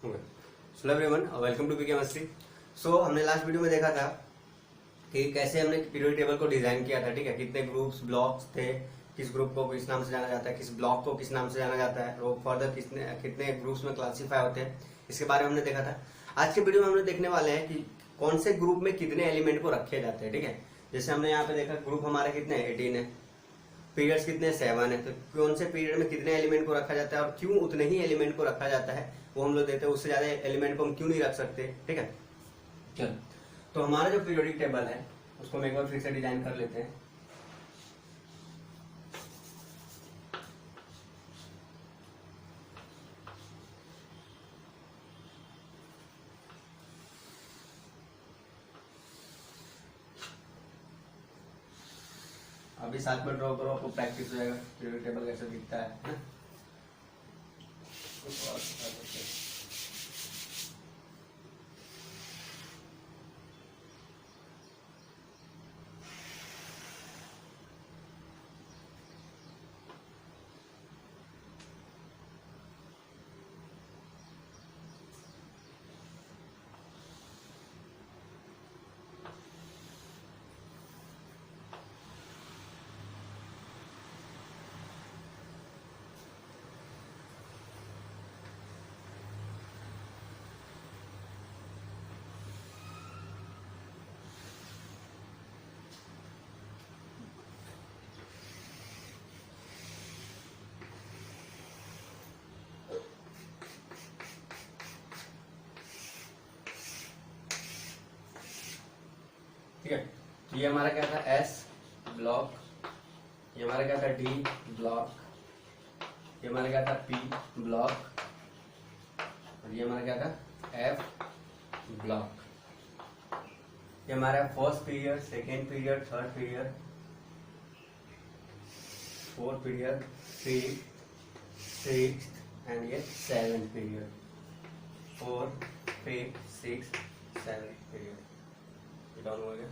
Hello everyone, welcome to chemistry. So हमने last video में देखा था कि कैसे हमने पीरियोडिक टेबल को डिजाइन किया था। ठीक है, कितने ग्रुप्स ब्लॉक्स थे, किस ग्रुप को किस नाम से जाना जाता है, किस ब्लॉक को किस नाम से जाना जाता है, और फर्दर कितने ग्रुप्स में क्लासीफाई होते हैं, इसके बारे में हमने देखा था। आज के वीडियो में हमने देखने वाले हैं कि कौन से ग्रुप में कितने एलिमेंट को रखे जाते हैं। ठीक है, जैसे हमने यहाँ पे देखा ग्रुप हमारे कितने 18 है, पीरियड्स कितने 7 है, तो कौन से पीरियड में कितने एलिमेंट को रखा जाता है और क्यों उतने ही एलिमेंट को रखा जाता है वो हम लोग देते हैं। उससे ज्यादा एलिमेंट को हम क्यों नहीं रख सकते। ठीक है, चलो तो हमारा जो पीरियोडिक टेबल है उसको हम एक बार फिर से डिजाइन कर लेते हैं। अभी साथ में ड्रॉ करो, आपको प्रैक्टिस हो जाएगा पीरियोडिक टेबल कैसे दिखता है ना? ठीक है, तो ये हमारा क्या था एस ब्लॉक, ये हमारा क्या था डी ब्लॉक, ये हमारा क्या था पी ब्लॉक, और ये हमारा क्या था एफ ब्लॉक। ये हमारा first period, second period, third period, fourth period, fifth, sixth and ये सेवेंथ पीरियड। 4, 5, 6, 7 पीरियड डाउन हो गया।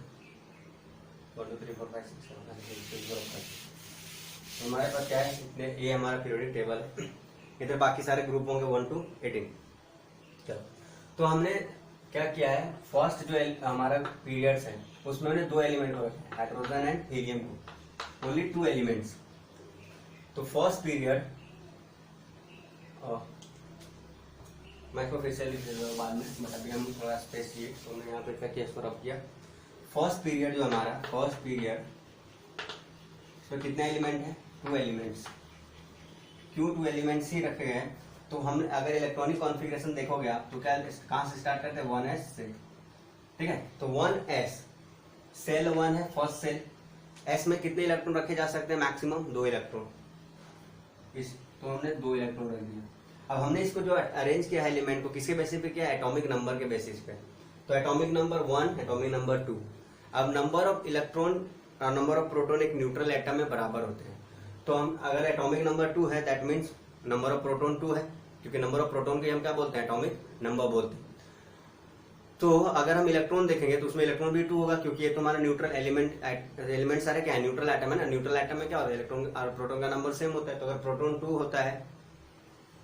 1 2 3 4 5 6 7 8 9 10 तो हमारे पास क्या है इतने, ये हमारा पीरियोडिक टेबल है। इधर बाकी सारे ग्रुप होंगे 1 to 18। चलो तो हमने क्या किया है, फर्स्ट जो हमारा पीरियड्स है उसमें हमने 2 एलिमेंट रखे हैं, हाइड्रोजन एंड हीलियम को, ओनली 2 एलिमेंट्स। तो फर्स्ट पीरियड मैं इसको फिर से लिख देता बाद में, बट अभी हम थोड़ा स्पेस लिए तो मैं यहाँ पे क्या किया, इसको रख दिया। फर्स्ट पीरियड जो हमारा फर्स्ट पीरियड, इसमें कितने एलिमेंट है, 2 एलिमेंट्स। क्यों 2 एलिमेंट्स ही रखे गए हैं, तो हम अगर इलेक्ट्रॉनिक कॉन्फ़िगरेशन देखोगे आप तो क्या कहाँ से स्टार्ट करते हैं, 1s से। ठीक है, तो 1s सेल 1 है, फर्स्ट सेल। s में कितने इलेक्ट्रॉन रखे जा सकते हैं, मैक्सिमम 2 इलेक्ट्रॉन। इस तो हमने 2 इलेक्ट्रॉन रख दिया। अब हमने इसको जो अरेंज किया है एलिमेंट को किसके बेसिस पे किया है, एटॉमिक नंबर के बेसिस पे। तो एटॉमिक नंबर 1, एटॉमिक नंबर 2। अब नंबर ऑफ इलेक्ट्रॉन और नंबर ऑफ प्रोटॉन एक न्यूट्रल एटम में बराबर होते हैं। तो हम अगर एटॉमिक नंबर 2 है that means number of proton 2 है, क्योंकि नंबर ऑफ प्रोटॉन को हम क्या बोलते हैं, एटॉमिक नंबर बोलते हैं। तो अगर हम इलेक्ट्रॉन देखेंगे तो उसमें इलेक्ट्रॉन भी 2 होगा, क्योंकि ये तुम्हारा न्यूट्रल एलिमेंट सारे क्या है, न्यूट्रल एटम है ना। न्यूट्रल एटम में क्या होता है, इलेक्ट्रॉन और प्रोटॉन का नंबर सेम होता है। तो अगर प्रोटॉन 2 होता है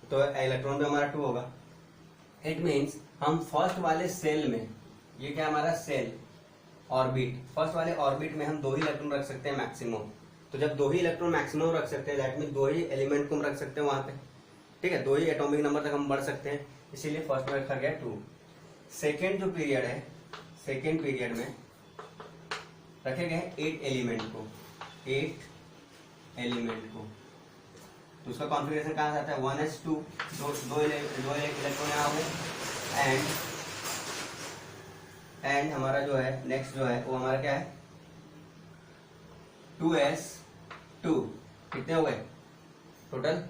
तो इलेक्ट्रॉन भी हमारा 2 होगा। इट मीन्स हम फर्स्ट वाले सेल में, ये क्या हमारा सेल ऑर्बिट, फर्स्ट वाले ऑर्बिट में हम 2 ही इलेक्ट्रॉन रख सकते हैं मैक्सिमम। तो जब 2 ही इलेक्ट्रॉन मैक्सिमम रख सकते हैं दैट मीन 2 ही एलिमेंट को हम रख सकते हैं वहां पे। ठीक है, 2 ही एटॉमिक नंबर तक हम बढ़ सकते हैं, इसीलिए फर्स्ट में रखा गया 2। सेकेंड जो पीरियड है, सेकेंड पीरियड में रखे गए 8 एलिमेंट को, 8 एलिमेंट को। तो उसका कॉन्फ़िगरेशन कहाँ से आता है, 1s2, दो इलेक्ट्रॉन यहाँ होंगे। एंड हमारा जो है नेक्स्ट जो है वो हमारा क्या है, 2s2। कितने हो गए टोटल,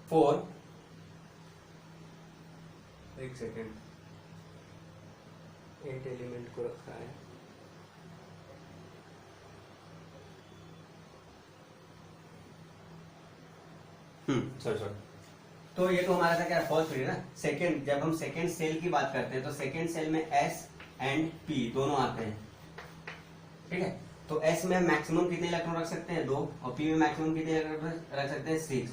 4। एक सेकेंड, 8 एलिमेंट को रखा है। सॉरी। तो ये तो हमारा था क्या, फर्स्ट पीरियड ना। सेकंड, जब हम सेकंड सेल की बात करते हैं तो सेकंड सेल में S एंड P दोनों आते हैं। ठीक है, तो S में मैक्सिमम कितने इलेक्ट्रॉन रख सकते हैं, 2, और P में मैक्सिमम कितने इलेक्ट्रॉन रख सकते हैं, 6।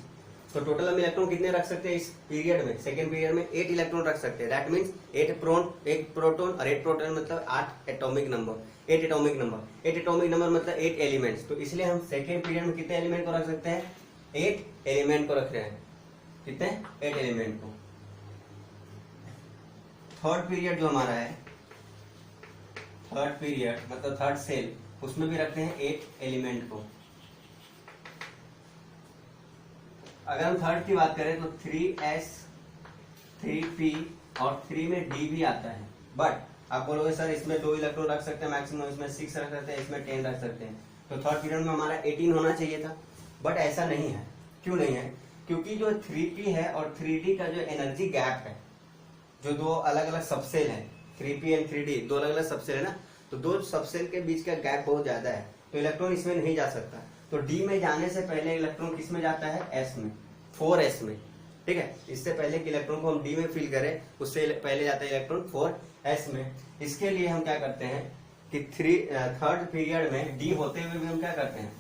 तो टोटल हम इलेक्ट्रॉन कितने रख सकते हैं इस पीरियड में, सेकेंड पीरियड में 8 इलेक्ट्रॉन रख सकते हैं। दैट मीन्स 8 प्रोटॉन और 8 प्रोटॉन मतलब 8 atomic number, 8 atomic number, 8 atomic number मतलब 8 एलिमेंट्स। तो इसलिए हम सेकेंड पीरियड में कितने एलिमेंट को रख सकते हैं, 8 एलिमेंट को रख रहे हैं। कितने, 8 एलिमेंट को। थर्ड पीरियड जो हमारा है, थर्ड पीरियड मतलब थर्ड सेल, उसमें भी रखते हैं 8 एलिमेंट को। अगर हम थर्ड की बात करें तो 3s 3p और 3 में d भी आता है। बट आप बोलोगे सर इसमें 2 इलेक्ट्रॉन रख सकते हैं मैक्सिमम, इसमें 6 रख सकते हैं, इसमें 10 रख सकते हैं। तो थर्ड पीरियड में हमारा 18 होना चाहिए था, बट ऐसा नहीं है। क्यों नहीं है, क्योंकि जो 3p है और 3d का जो एनर्जी गैप है, जो दो अलग अलग सबसेल है, 3p एंड 3d दो अलग अलग सबसेल है ना, तो दो सबसेल के बीच का गैप बहुत ज्यादा है, तो इलेक्ट्रॉन इसमें नहीं जा सकता। तो डी में जाने से पहले इलेक्ट्रॉन किस में जाता है, एस में, 4s में। ठीक है, इससे पहले कि इलेक्ट्रॉन को हम डी में फिल करें, उससे पहले जाता है इलेक्ट्रॉन 4s में। इसके लिए हम क्या करते हैं कि थर्ड पीरियड में डी होते हुए भी हम क्या करते हैं,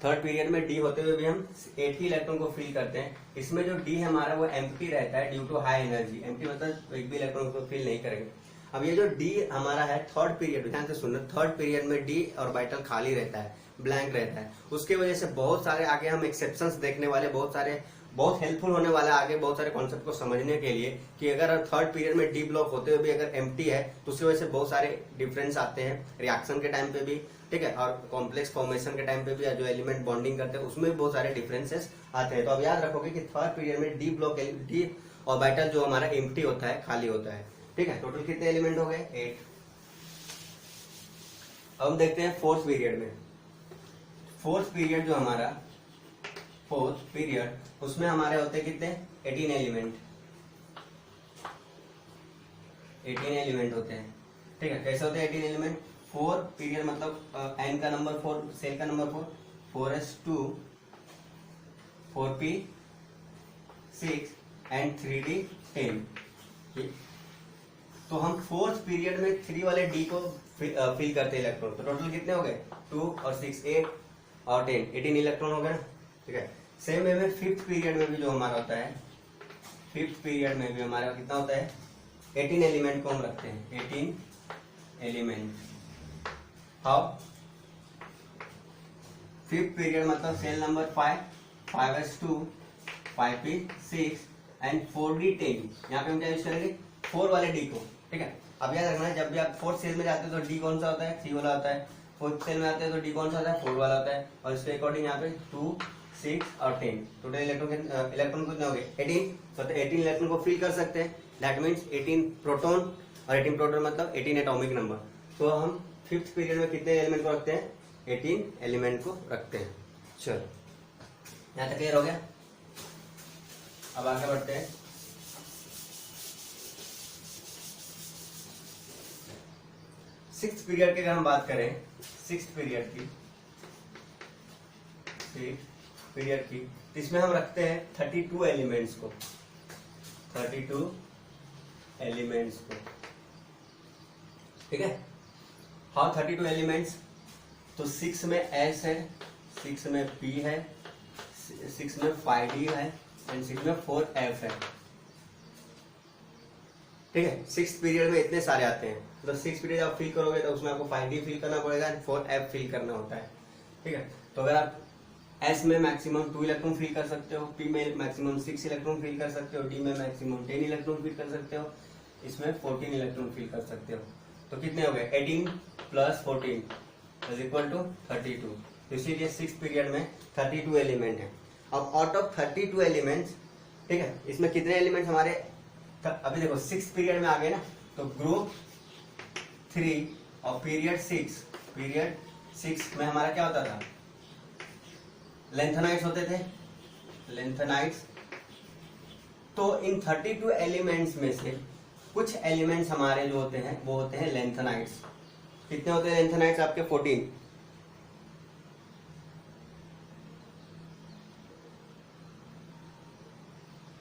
थर्ड पीरियड में डी होते हुए भी हम 8 ही इलेक्ट्रॉन को फिल करते हैं। इसमें जो डी हमारा वो एम्प्टी रहता है due to high energy. Empty मतलब एक भी इलेक्ट्रॉन को फिल नहीं करेंगे। अब ये जो डी हमारा है थर्ड पीरियड, ध्यान से सुनना, थर्ड पीरियड में डी ऑर्बिटल खाली रहता है, ब्लैंक रहता है। उसके वजह से बहुत सारे आगे हम एक्सेप्शंस देखने वाले, बहुत हेल्पफुल होने वाला है आगे बहुत सारे कॉन्सेप्ट को समझने के लिए, कि अगर थर्ड पीरियड में डी ब्लॉक होते हुए भी अगर एम्प्टी है तो उसकी वजह से बहुत सारे डिफरेंस आते हैं रिएक्शन के टाइम पे भी। ठीक है, और कॉम्प्लेक्स फॉर्मेशन के टाइम पे भी जो एलिमेंट बॉन्डिंग करते हैं उसमें भी बहुत सारे डिफरेंसेस आते हैं। तो अब याद रखोगे कि थर्ड पीरियड में डी ब्लॉक, डी ऑर्बिटल जो हमारा एम्प्टी होता है, खाली होता है। ठीक है, टोटल कितने एलिमेंट हो गए, 8। अब हम देखते हैं फोर्थ पीरियड में। फोर्थ पीरियड जो हमारा, फोर्थ पीरियड, उसमें हमारे होते हैं कितने, 18 एलिमेंट, 18 एलिमेंट होते हैं। ठीक है, कैसे होते हैं 18 एलिमेंट, 4 पीरियड मतलब एन का नंबर 4, सेल का number 4, 4s2 4p 6 and 3d 10। तो हम फोर्थ पीरियड में 3 वाले डी को फिल करते हैं इलेक्ट्रॉन। तो टोटल कितने हो गए, 2 और 6 8 और 10 18 इलेक्ट्रॉन हो गए ना। ठीक है, सेम वे में फिफ्थ पीरियड में भी जो हमारा होता है, फिफ्थ पीरियड में भी हमारा कितना होता है, 18 एलिमेंट को हम रखते हैं, 18 एलिमेंट। हाउ, फिफ्थ पीरियड मतलब cell number 5, 5s2 5p 6 and 4d 10। यहाँ पे हम क्या यूज करेंगे, 4 वाले डी को। ठीक है, अब याद रखना जब भी आप फोर्थ सेल में जाते हो तो डी कौन सा होता है, 3 वाला होता है। फोर्थ सेल में आते हैं तो डी कौन सा होता है, 4 वाला होता है। और इसके अकॉर्डिंग यहाँ पे 2 6 और 10 टोटल इलेक्ट्रॉन कितने हो गए, 18। तो 18 इलेक्ट्रॉन को फिल कर सकते हैं। दैट मीन्स 18 प्रोटॉन, और 18 प्रोटॉन मतलब 18 एटॉमिक नंबर। तो हम फिफ्थ पीरियड में कितने एलिमेंट को रखते हैं, 18 एलिमेंट को रखते हैं। चलो, यहाँ तक क्लियर हो गया। अब आगे बढ़ते हैं। सिक्स्थ पीरियड की अगर हम बात करें, सिक्स्थ पीरियड की, इसमें हम रखते हैं 32 एलिमेंट्स को, 32 एलिमेंट्स को। ठीक है, हाँ 32 एलिमेंट्स। तो 6 में S है, 6 में P है, 6 में 5D है एंड 6 में 4F है। ठीक है, सिक्स पीरियड में इतने सारे आते हैं। तो सिक्स पीरियड आप फिल करोगे तो उसमें आपको 5D फिल करना पड़ेगा एंड 4F फिल करना होता है। ठीक है, तो अगर आप S में मैक्सिमम 2 इलेक्ट्रॉन फिल कर सकते हो, P में मैक्सिमम 6 इलेक्ट्रॉन फिल कर सकते हो, D में मैक्सिमम 10 इलेक्ट्रॉन फिल कर सकते हो, इसमें 14 इलेक्ट्रॉन फिल कर सकते हो। तो कितने हो गए, 18 + 14 इज इक्वल टू 32। तो इसीलिए सिक्स पीरियड में 32 एलिमेंट है। अब आउट ऑफ 32 एलिमेंट्स, ठीक है, इसमें कितने एलिमेंट्स हमारे, अभी देखो सिक्स पीरियड में आ गए ना, तो ग्रुप 3 और पीरियड 6 में हमारा क्या होता था, लेंथेनाइट्स होते थे, लेंथेनाइट्स। तो इन 32 एलिमेंट्स में से कुछ एलिमेंट्स हमारे जो होते हैं वो होते हैं लेंथेनाइट्स। कितने होते हैं लेंथेनाइट्स आपके, 14।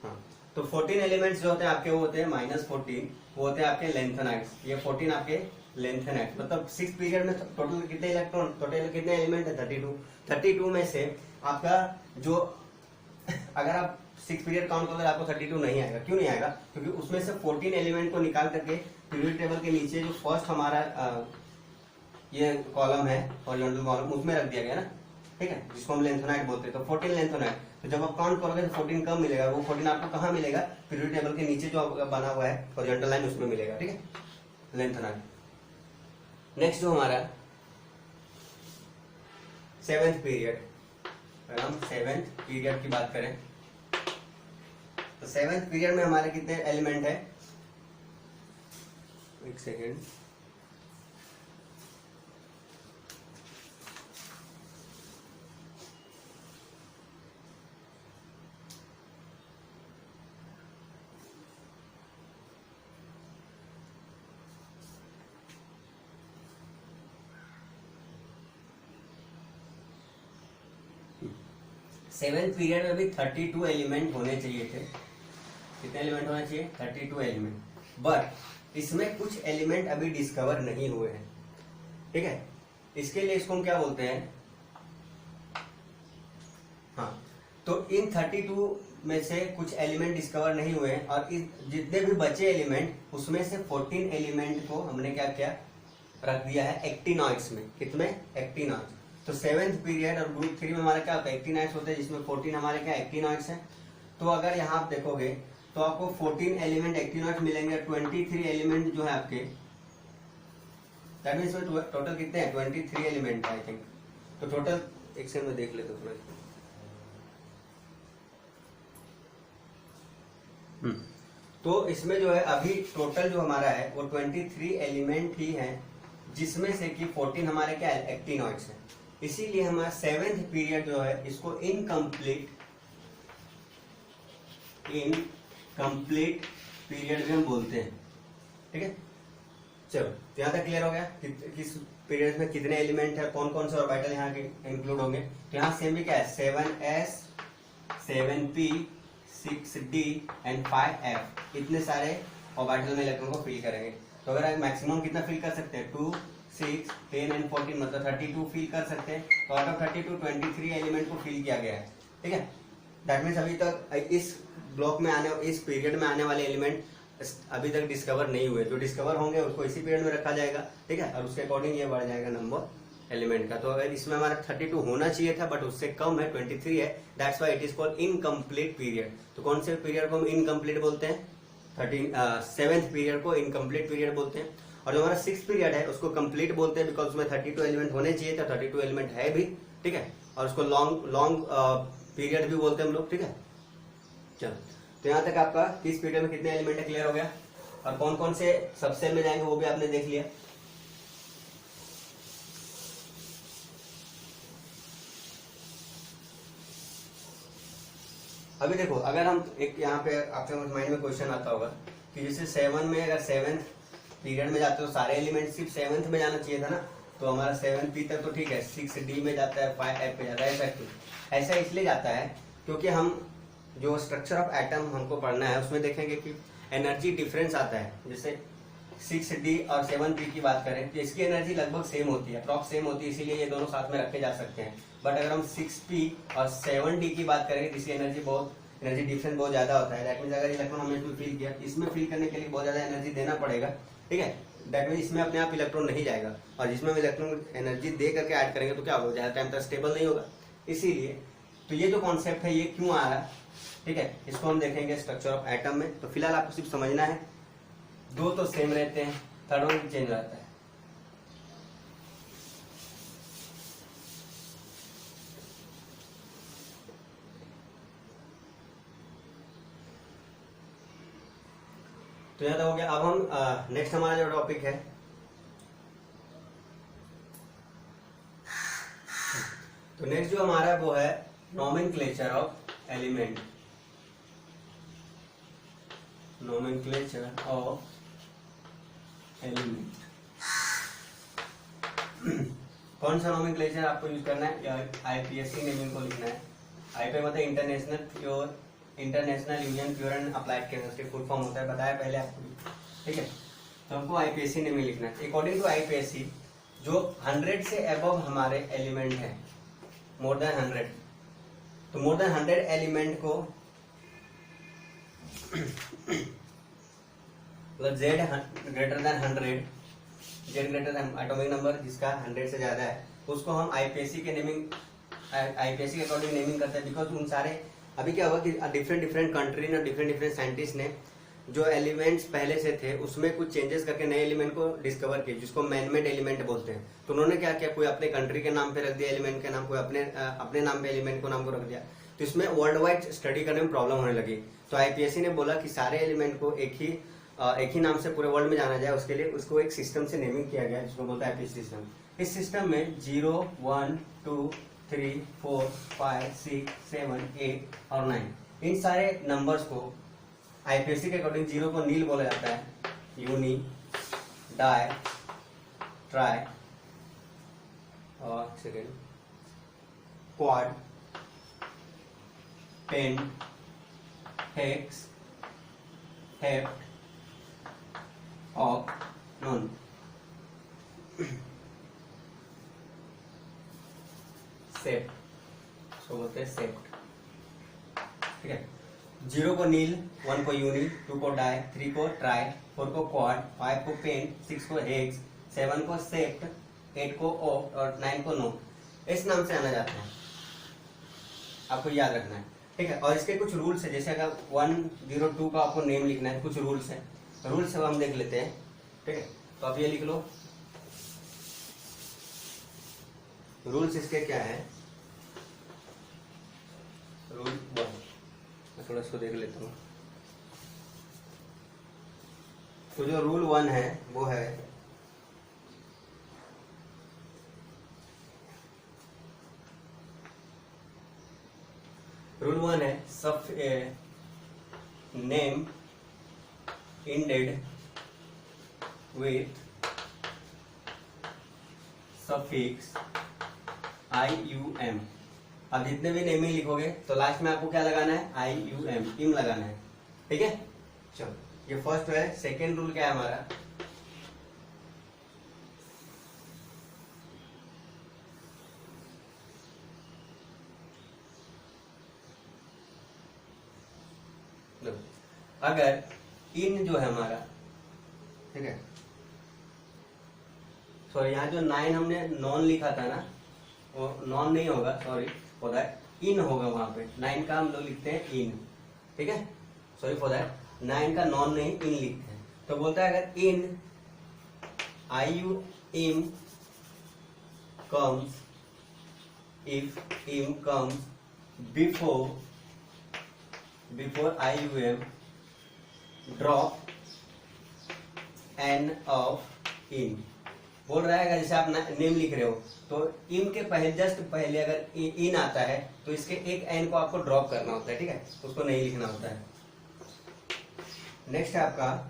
हाँ, तो 14 एलिमेंट्स जो होते हैं आपके वो होते हैं -14, वो होते हैं आपके लेंथेनाइट्स। ये 14 आपके लेंथेनाइट्स। मतलब सिक्स पीरियड में टोटल कितने इलेक्ट्रॉन, टोटल कितने एलिमेंट है, 32। 32 में से आपका जो अगर आप 6 पीरियड काउंट करोगे आपको 32 नहीं आएगा। क्यों नहीं आएगा? क्योंकि उसमें से 14 एलिमेंट को निकाल करके पीरियड टेबल के नीचे जो फर्स्ट हमारा ये कॉलम है हॉरिजॉन्टल कॉलम उसमें रख दिया गया ना, ठीक है, जिसको हम लेंथोनाइट बोलते हैं। तो 14 लेंथोनाइट, तो जब आप काउंट करोगे तो 14 कम मिलेगा। वो 14 आपको कहाँ मिलेगा? पीरियड टेबल के नीचे जो बना हुआ है हॉरिजॉन्टल लाइन उसमें मिलेगा, ठीक है, लेंथोनाइट। नेक्स्ट जो हमारा 7th पीरियड, अगर हम 7th पीरियड की बात करें तो 7th पीरियड में हमारे कितने एलिमेंट है? एक सेकेंड, सेवेंथ पीरियड में भी 32 एलिमेंट होने चाहिए थे। कितने एलिमेंट होने चाहिए? 32 एलिमेंट। बट इसमें कुछ एलिमेंट अभी डिस्कवर नहीं हुए हैं, ठीक है। इसके लिए इसको हम क्या बोलते हैं? हाँ, तो इन 32 में से कुछ एलिमेंट डिस्कवर नहीं हुए हैं और जितने भी बचे एलिमेंट उसमें से 14 एलिमेंट को हमने क्या किया? रख दिया है एक्टिनॉइड्स में। कितने? एक्टिनॉइड्स। तो 7th पीरियड और ग्रुप 3 में हमारा क्या होता है? एक्टिनॉइड्स होते हैं, जिसमें 14 हमारे क्या एक्टिनॉइड्स हैं। तो अगर यहाँ आप देखोगे तो आपको 14 एलिमेंट एक्टिनॉइड्स मिलेंगे, 23 एलिमेंट जो है आपके, दैट मीन्स टोटल कितने हैं? 23 एलिमेंट आई थिंक। तो टोटल एक सेकंड में देख लेते थोड़ा। तो इसमें जो है अभी टोटल जो हमारा है वो 23 एलिमेंट ही है, जिसमें से कि 14 हमारे क्या है? एक्टिनॉइड्स है। इसीलिए हमारा 7th पीरियड जो है इसको इनकम्प्लीट पीरियड भी हम बोलते हैं, ठीक है। चलो, तो यहाँ तक क्लियर हो गया किस पीरियड में कितने एलिमेंट है, कौन कौन से ऑर्बिटल यहाँ के इंक्लूड होंगे। तो यहाँ सेम भी क्या है? 7s 7p 6d and 5f, इतने सारे ऑर्बिटल में इलेक्ट्रॉन को फिल करेंगे। तो अगर मैक्सिमम कितना फिल कर सकते हैं? 2 6 10 एंड 14, मतलब 32 फिल कर सकते हैं। तो आउट ऑफ 32 23 एलिमेंट को फिल किया गया है, ठीक है। दैट मीन्स अभी तक इस ब्लॉक में इस पीरियड में आने वाले एलिमेंट अभी तक डिस्कवर नहीं हुए। जो डिस्कवर होंगे उसको इसी पीरियड में रखा जाएगा, ठीक है, और उसके अकॉर्डिंग ये बढ़ जाएगा नंबर एलिमेंट का। तो अगर इसमें हमारा 32 होना चाहिए था बट उससे कम है, 23 है, that's why it is called incomplete period. तो कौन से पीरियड को हम इनकम्प्लीट बोलते हैं? 7th पीरियड को इनकम्प्लीट पीरियड बोलते हैं। और जो हमारा 6th पीरियड है उसको कंप्लीट बोलते हैं, बिकॉज उसमें 32 एलिमेंट होने चाहिए था, 32 एलिमेंट है भी, ठीक है। और उसको लॉन्ग पीरियड भी बोलते हैं हम लोग, ठीक है। चलो, तो यहाँ तक आपका किस पीरियड में कितने एलिमेंट है क्लियर हो गया, और कौन कौन से सबसेल में जाएंगे वो भी आपने देख लिया। अभी देखो, अगर हम एक यहाँ पे आपके माइंड में क्वेश्चन आता होगा कि जैसे 7 में अगर 7th पीरियड में जाते हो सारे एलिमेंट सिर्फ 7th में जाना चाहिए था ना, तो हमारा 7p तक तो ठीक है, 6d में जाता है, 5f पे जाता है, ऐसा क्यों? ऐसा इसलिए जाता है क्योंकि हम जो स्ट्रक्चर ऑफ एटम हमको पढ़ना है उसमें देखेंगे कि एनर्जी डिफरेंस आता है। जैसे 6d और 7p की बात करें तो इसकी एनर्जी लगभग सेम होती है, अप्रॉक्स सेम होती है, इसीलिए ये दोनों साथ में रखे जा सकते हैं। बट अगर हम 6p और 7d की बात करें तो इसकी एनर्जी डिफरेंस बहुत ज्यादा होता है। दैट मीन्स अगर इलेक्ट्रॉन हमने इसमें फिल किया, इसमें फिल करने के लिए बहुत ज्यादा एनर्जी देना पड़ेगा, ठीक है। दैट मीन्स इसमें अपने आप इलेक्ट्रॉन नहीं जाएगा, और जिसमें हम इलेक्ट्रॉन एनर्जी दे करके ऐड करेंगे तो क्या होगा? ज्यादा टाइम तक स्टेबल नहीं होगा। इसीलिए तो ये जो कॉन्सेप्ट है ये क्यों आ रहा है, ठीक है, इसको हम देखेंगे स्ट्रक्चर ऑफ एटम में। तो फिलहाल आपको सिर्फ समझना है, दो तो सेम रहते हैं, थर्ड वन चेंज रहता है। तो यहाँ तक हो गया। अब हम नेक्स्ट हमारा जो टॉपिक है, तो नेक्स्ट जो हमारा वो है nomenclature of element. Nomenclature of element कौन सा नोमेनक्लेचर आपको यूज करना है? आईपीएससी नेमिंग को लिखना है। आईपी मतलब international union pure and applied chemistry full form होता है, बताया पहले आपको, ठीक है। तो हमको आईपीएससी नेमिंग लिखना है। अकॉर्डिंग टू आईपीएससी जो 100 से अबव हमारे एलिमेंट हैं, मोर देन 100, तो मोर देन 100 एलिमेंट को मतलब z greater than 100, z greater than atomic number जिसका 100 से ज्यादा है, उसको हम आईपीएससी के अकॉर्डिंग नेमिंग करते हैं। बिकॉज उन सारे अभी क्या हुआ कि डिफरेंट कंट्री ने डिफरेंट साइंटिस्ट ने जो एलिमेंट्स पहले से थे उसमें कुछ चेंजेस करके नए एलिमेंट को डिस्कवर किए, जिसको मैनमेड एलिमेंट बोलते हैं। तो उन्होंने क्या किया, कोई अपने कंट्री के नाम पे रख दिया एलिमेंट के नाम, कोई अपने नाम पे एलिमेंट को नाम को रख दिया। तो इसमें वर्ल्ड वाइड स्टडी करने में प्रॉब्लम होने लगी। तो आईपीएससी ने बोला कि सारे एलिमेंट को एक ही नाम से पूरे वर्ल्ड में जाना जाए, उसके लिए उसको एक सिस्टम से नेमिंग किया गया जिसको बोलता है आईपीएससी सिस्टम। इस सिस्टम में 0, 1, 2, 3, 4, 5, 6, 7, 8 और 9 इन सारे नंबर्स को आईपीएससी के अकॉर्डिंग 0 को नील बोला जाता है, यूनी, डाई, ट्राई और second quad, pent, hex, hept, oct, non. Sept, उसको बोलते हैं सेप्ट। ठीक है, 0 को नील, 1 को यूनी, 2 को डाई, 3 को ट्राई, 4 को क्वाड, 5 को पेंट, 6 को हेक्स, 7 को सेप्ट, 8 को ऑक्ट और 9 को नो। इस नाम से आना जाता है, आपको याद रखना है। ठीक है, और इसके कुछ रूल्स है, जैसे अगर 102 का आपको नेम लिखना है, कुछ रूल्स है, रूल्स हम देख लेते हैं। ठीक है, तो आप ये लिख लो, रूल्स इसके क्या है। रूल 1, मैं थोड़ा इसको देख लेता हूँ। तो जो रूल 1 है वो है सब name ended with suffix IUM। अब जितने भी नेमिंग लिखोगे तो लास्ट में आपको क्या लगाना है, IUM, इम लगाना है। ठीक है, चलो ये फर्स्ट है। सेकेंड रूल क्या है हमारा, अगर इन जो है हमारा, ठीक है, सॉरी यहाँ जो 9 हमने नॉन लिखा था ना, वो नॉन नहीं होगा, सॉरी फॉर दैट, इन होगा वहां पे। 9 का हम लोग लिखते हैं इन, ठीक है, सॉरी फॉर दैट, 9 का नॉन नहीं इन लिखते हैं। तो बोलता है अगर इन IUM comes, if im comes before IUM, drop n of in। बोल रहा है अगर जैसे आप नेम लिख रहे हो तो इम के पहले, जस्ट पहले अगर इन आता है तो इसके एक एन को आपको ड्रॉप करना होता है। ठीक है, उसको नहीं लिखना होता है। नेक्स्ट है आपका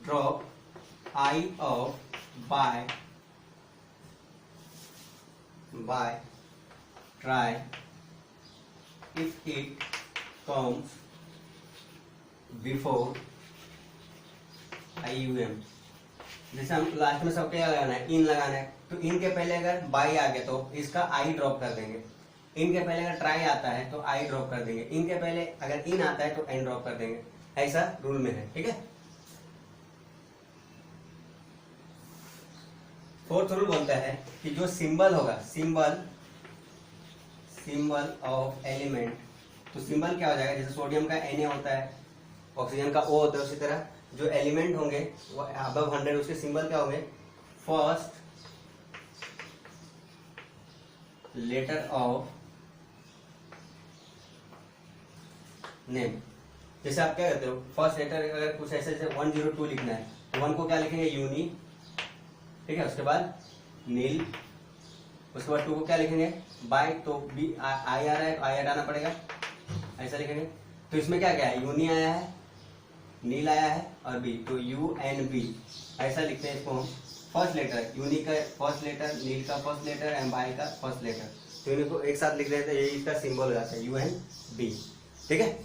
drop I off by try if it comes before IUM। जैसे हम लास्ट में सब क्या लगाना है, इन लगाना है, तो इन के पहले अगर बाई आ गया तो इसका आई ड्रॉप कर देंगे। इन के पहले अगर ट्राई आता है तो आई ड्रॉप कर देंगे। इन के पहले अगर इन आता है तो एन ड्रॉप कर देंगे। ऐसा रूल में है। ठीक है, फोर्थ रूल बोलता है कि जो सिंबल होगा, सिंबल ऑफ एलिमेंट, तो सिंबल क्या हो जाएगा, जैसे सोडियम का Na होता है, ऑक्सीजन का O होता है, उसी तरह जो एलिमेंट होंगे वो अबव 100 उसके सिंबल क्या होंगे, फर्स्ट लेटर ऑफ नेम। जैसे आप क्या कहते हो, फर्स्ट लेटर अगर कुछ ऐसे जैसे 102 लिखना है तो 1 को क्या लिखेंगे, यूनी, ठीक है, उसके बाद नील, उसके बाद 2 को क्या लिखेंगे, बाय, तो बी आई आ रहा है तो आई हटाना पड़ेगा, ऐसा लिखेंगे। तो इसमें क्या क्या है, यूनी आया है, नील आया है और बी, तो UNB ऐसा लिखते हैं इसको हम। फर्स्ट लेटर, यूनी का फर्स्ट लेटर, नील का फर्स्ट लेटर एंड बाय का फर्स्ट लेटर, तो इनको एक साथ लिख देते हैं, यही इसका सिंबल हो जाता है UNB। ठीक है,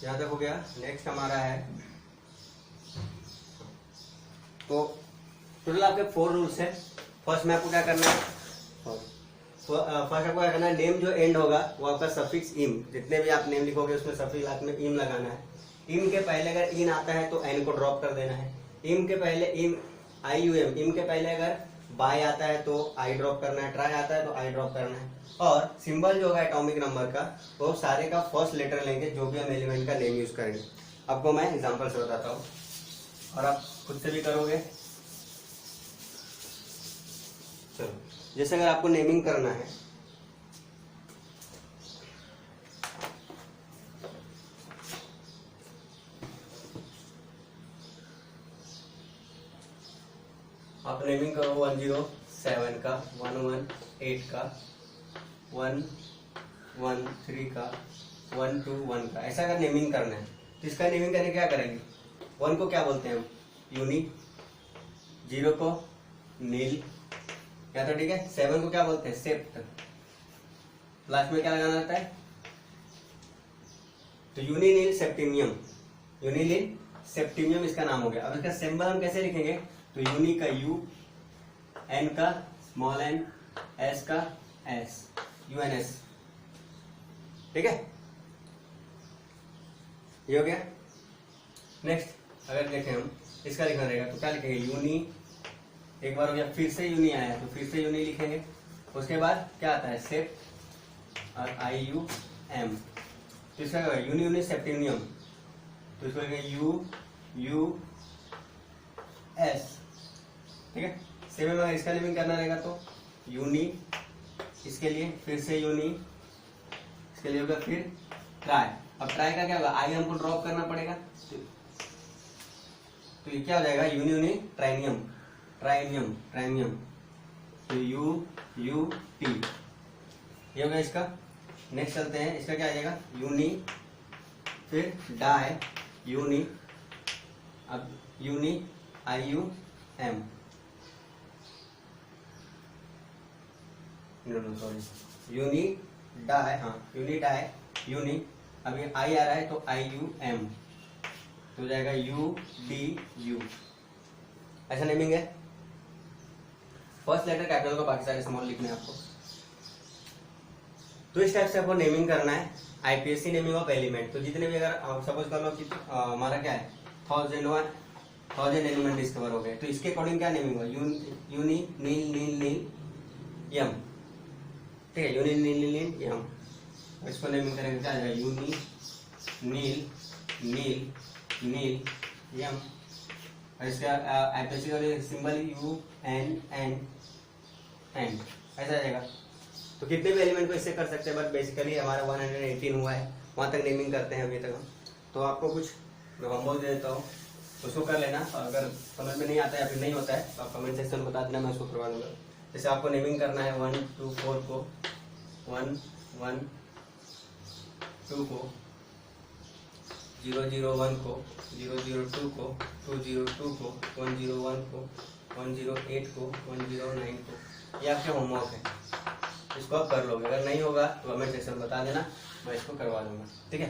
यहाँ तक हो गया। नेक्स्ट हमारा है तो टोटल आपके 4 रूल्स है। फर्स्ट में आपको क्या करना है, फर्स्ट आपको क्या करना है, नेम जो एंड होगा वो आपका सफिक्स इम, जितने भी आप नेम लिखोगे उसमें सफिक्स लास्ट में इम लगाना है। इम के पहले अगर इन आता है तो एन को ड्रॉप कर देना है। इम के पहले इम IUM, इम के पहले अगर बाय आता है तो आई ड्रॉप करना है, ट्राई आता है तो आई ड्रॉप करना है। और सिंबल जो होगा एटॉमिक नंबर का वो सारे का फर्स्ट लेटर लेंगे जो भी हम एलिमेंट का नेम यूज करेंगे। आपको मैं एग्जांपल से बताता हूँ और आप खुद से भी करोगे। चलो, जैसे अगर आपको नेमिंग करना है, आप नेमिंग करो 107 का, 118 का, 113 का, 121 का, ऐसा अगर नेमिंग करना है तो इसका नेमिंग करने क्या करेंगे, 1 को क्या बोलते हैं हम, यूनिक, 0 को नील, या तो ठीक है, 7 को क्या बोलते हैं, सेप्ट, लास्ट में क्या लगाना रहता है, तो यूनिनील सेप्टिमियम, यूनिनील सेप्टिमियम इसका नाम हो गया। अब इसका सिंबल हम कैसे लिखेंगे, तो यूनी का यू, एन का स्मॉल एन, एस का एस, UNS, ठीक है, ये हो गया। नेक्स्ट अगर देखें हम इसका लिखना रहेगा तो क्या लिखेंगे, यूनी, एक बार हो गया, फिर से यूनी आया तो फिर से यूनी लिखेंगे। उसके बाद क्या आता है, सेप्ट और IUM, तो इसका यूनी यूनी सेप्टिमियम, तो इसको लिखेंगे UUS, ठीक है। सेम में अगर इसका नेमिंग करना रहेगा तो यूनी, इसके लिए फिर से यूनी, इसके लिए होगा फिर ट्राई। अब ट्राई का क्या होगा, आई हमको ड्रॉप करना पड़ेगा तो ये क्या हो जाएगा, यूनी यूनी ट्राइनियम, ट्राइनियम, ट्राइनियम, तो UUT, ये होगा इसका। नेक्स्ट चलते हैं, इसका क्या आ जाएगा, यूनी, फिर डाई, यूनी, अब uni IUM, sorry, uni di, हाँ यूनी डाई, यूनी, अभी आई आ रहा है तो IUM, तो हो जाएगा UDU, ऐसा नेमिंग है। फर्स्ट लेटर कैपिटल को बाकी सारे स्मॉल लिखने हैं आपको। तो इस टाइप से आपको नेमिंग करना है, IPSC नेमिंग ऑफ एलिमेंट। तो जितने भी अगर सपोज कर लो कि हमारा क्या है 1000 एलिमेंट डिस्कवर हो गए, तो इसके अकॉर्डिंग क्या नेमिंग होगा, यूनी नील नील नील यम, ठीक है, यूनी नील नील नील यम, इसको नेमिंग करेंगे क्या आ जाएगा, यूनी नील नील नील यम, और इसका IPSC का सिंबल UNN, ऐसा आ जाएगा। तो कितने भी एलिमेंट को इससे कर सकते हैं, बट बेसिकली हमारा 118 हुआ है, वहां तक नेमिंग करते हैं अभी तक हम। तो आपको कुछ मैं होमवर्क दे देता हूँ, उसको कर लेना, और अगर समझ में नहीं आता है या फिर नहीं होता है तो आप कमेंट सेक्शन में बता देना, मैं उसको करवा दूंगा। जैसे आपको नेमिंग करना है 1 2 4 को, 1 1 2 को, 0 0 1 को, 0 0 2 को, 2 0 2 को, 1 0 1 को, 1 0 8 को, 1 0 9 को, ये आपके होमवर्क है, इसको आप कर लोगे। अगर नहीं होगा तो कमेंट सेक्शन में बता देना, मैं इसको करवा दूंगा, ठीक है।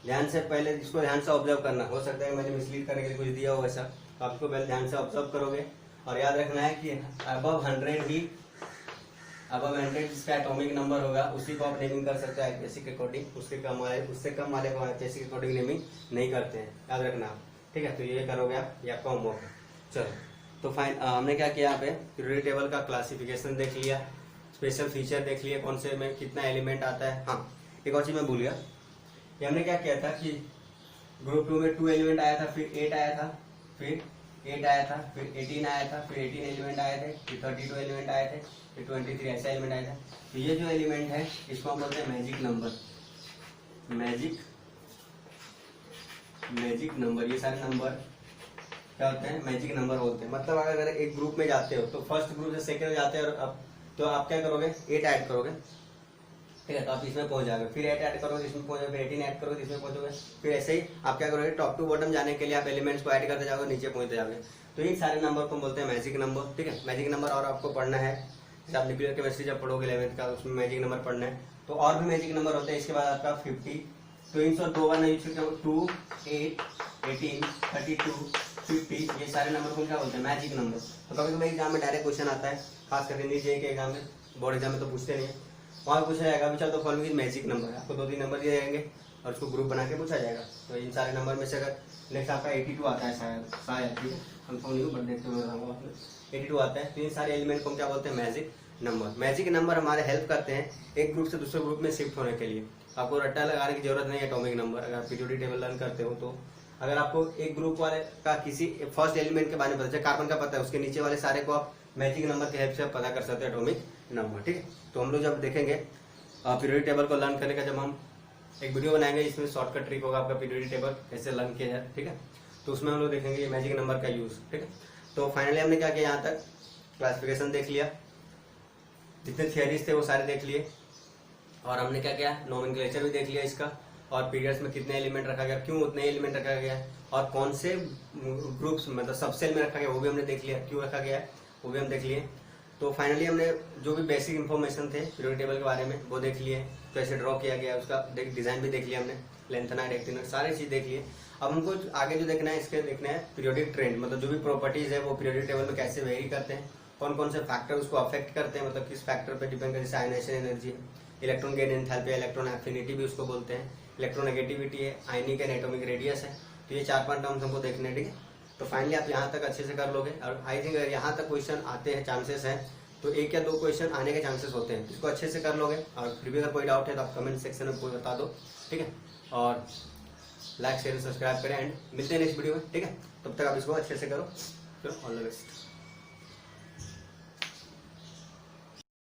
ध्यान से पहले इसको ध्यान से ऑब्जर्व करना, हो सकता है मैंने मिसलीड करने के लिए कुछ दिया हो वैसा, तो आप इसको पहले ध्यान से ऑब्जर्व करोगे। और याद रखना है कि अबव 100 ही, अबव 100 जिसका एटॉमिक नंबर होगा उसी को आप नेमिंग कर सकते हैं IPSC के अकॉर्डिंग, उससे कम वाले को IPSC के अकॉर्डिंग नेमिंग नहीं करते हैं, याद रखना आप, ठीक है। तो ये करोगे आप, ये आपका होमवर्क है। चलो, तो फाइन, हमने क्या किया, यहाँ पे पीरियोडिक टेबल का क्लासिफिकेशन देख लिया, स्पेशल फीचर देख लिए, कौन से में कितना एलिमेंट आता है। हाँ, एक और चीज मैं भूल गया, ये हमने क्या किया था कि ग्रुप 2 में 2 एलिमेंट आया था, फिर 8 आया था, फिर 8 आया था, फिर 18 आया था, फिर 18 एलिमेंट आए थे, फिर 32 एलिमेंट आए थे, फिर 23 ऐसे एलिमेंट आए थे। तो ये जो एलिमेंट है इसको हम बोलते हैं मैजिक नंबर, मैजिक नंबर, ये सारे नंबर क्या होते हैं, मैजिक नंबर बोलते हैं। मतलब अगर एक ग्रुप में जाते हो तो फर्स्ट ग्रुप से सेकंड में जाते हैं, और अब तो आप क्या करोगे, 8 ऐड करोगे, ठीक है, तो आप इसमें पहुंच जाओगे, फिर 8 ऐड करोगे इसमें पहुंचोगे, फिर 18 ऐड करोगे इसमें पहुंचोगे, फिर ऐसे ही आप क्या करोगे, टॉप टू बॉटम जाने के लिए आप एलिमेंट्स को ऐड करते जाओगे, नीचे पहुंचते जाओगे। तो इन सारे नंबर को बोलते हैं मैजिक नंबर, ठीक है। मैजिक नंबर और आपको पढ़ना है, जैसे आप न्यूक्लियर केमिस्ट्री जब पढ़ोगे 11th का, उसमें मैजिक नंबर पढ़ना है। तो और भी मैजिक नंबर होते हैं, इसके बाद आपका 50, तो इन 2 बार नहीं, 2 8 18 32 50, ये सारे नंबर को क्या बोलते हैं, मैजिक नंबर। तो कभी कभी एग्जाम में डायरेक्ट क्वेश्चन आता है, खास करके नीचे के एग्जाम में, बोर्ड एग्जाम में तो पूछते नहीं है, वहाँ पूछा जाएगा which of the following magic number, आपको 2-3 नंबर दिए जाएंगे और उसको ग्रुप बना के पूछा जाएगा। तो इन सारे नंबर में से अगर नेक्स्ट आपका 82 आता है, शायद ठीक है, कंफर्म नहीं हूँ बट देखते हुए बताऊंगा आपने, 82 आता है। तो इन सारे एलिमेंट को हम क्या बोलते हैं, मैजिक नंबर। मैजिक नंबर हमारे हेल्प करते हैं एक ग्रुप से दूसरे ग्रुप में शिफ्ट होने के लिए। आपको रट्टा लगाने की जरूरत नहीं है एटॉमिक नंबर, अगर पीरियोडिक टेबल लर्न करते हो तो। अगर आपको एक ग्रुप वाले का किसी फर्स्ट एलिमेंट के बारे में पता है, कार्बन का पता है, उसके नीचे वाले सारे को आप मैजिक नंबर की हेल्प से पता कर सकते हैं एटॉमिक नंबर, ठीक है। तो हम लोग जब देखेंगे पीरियोडिक टेबल को लर्न करने का, जब हम एक वीडियो बनाएंगे इसमें शॉर्टकट ट्रिक होगा आपका पीरियोडिक टेबल कैसे लर्न किया जाए, ठीक है। तो उसमें हम लोग देखेंगे ये मैजिक नंबर का यूज, ठीक है। तो फाइनली हमने क्या किया, यहाँ तक क्लासिफिकेशन देख लिया, जितने थियरीज थे वो सारे देख लिए, और हमने क्या किया, नोमेनक्लेचर भी देख लिया इसका, और पीरियड्स में कितने एलिमेंट रखा गया, क्यों उतने एलिमेंट रखा गया, और कौन से ग्रुप्स मतलब सबसेल में रखा गया वो भी हमने देख लिया, क्यों रखा गया है वो भी हम देख लिए। तो फाइनली हमने जो भी बेसिक इन्फॉर्मेशन थे पीरियोडिक टेबल के बारे में वो देख लिए, कैसे ड्रॉ किया गया उसका डिजाइन भी देख लिया हमने, लेंथनाइड एक्टिनाइड सारी चीज देख लिए। अब हमको आगे जो देखना है, इसके देखना है पीरियोडिक ट्रेंड, मतलब जो भी प्रॉपर्टीज है वो पीरियोडिक टेबल में कैसे वेरी करते हैं, कौन कौन से फैक्टर उसको अफेक्ट करते हैं, मतलब किस फैक्टर पे डिपेंड करते हैं, जैसे आयनाइजेशन एनर्जी है, electron gain enthalpy, electron affinity भी उसको बोलते हैं, इलेक्ट्रोनेगेटिविटी है, आयनिक एंड एटॉमिक रेडियस है। तो ये 4-5 टर्म्स हमको देखने हैं, ठीक है। तो फाइनली आप यहाँ तक अच्छे से कर लोगे, और आई थिंक अगर यहाँ तक क्वेश्चन आते हैं, चांसेस हैं तो 1 या 2 क्वेश्चन आने के चांसेस होते हैं, इसको अच्छे से कर लोगे। और फिर भी अगर कोई डाउट है तो आप कमेंट सेक्शन में कोई बता दो, ठीक है। और लाइक शेयर सब्सक्राइब करें, एंड मिलते हैं नेक्स्ट वीडियो में, ठीक है। तब तक आप इसको अच्छे से करो, ऑल द बेस्ट।